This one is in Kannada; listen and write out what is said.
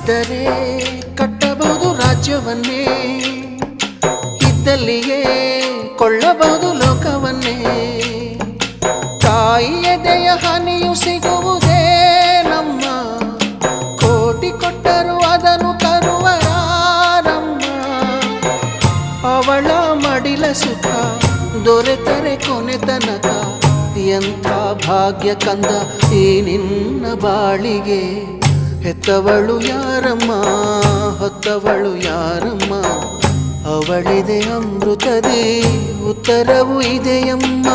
ಕಾಸಿದ್ದರೆ ಕಟ್ಟಬಹುದು ರಾಜ್ಯವನ್ನೇ, ಇದ್ದಲ್ಲಿಯೇ ಕೊಳ್ಳಬಹುದು ಲೋಕವನ್ನೇ. ತಾಯಿಯ ದೆಯ ಹನಿಯು ಸಿಗುವುದೇ ನಮ್ಮ, ಕೋಟಿ ಕೊಟ್ಟರು ಅದನ್ನು ತರುವ ಯಾರಮ್ಮ. ಅವಳ ಮಡಿಲ ಸುಖ ದೊರೆತರೆ ಕೊನೆ ತನಕ, ಎಂಥ ಭಾಗ್ಯ ಕಂದ ಈ ನಿನ್ನ ಬಾಳಿಗೆ. ಹೆತ್ತವಳು ಯಾರಮ್ಮ, ಹೊತ್ತವಳು ಯಾರಮ್ಮ, ಅವಳಿದೆ ಅಮೃತದೇ ಉತ್ತರವು ಇದೆಯಮ್ಮ.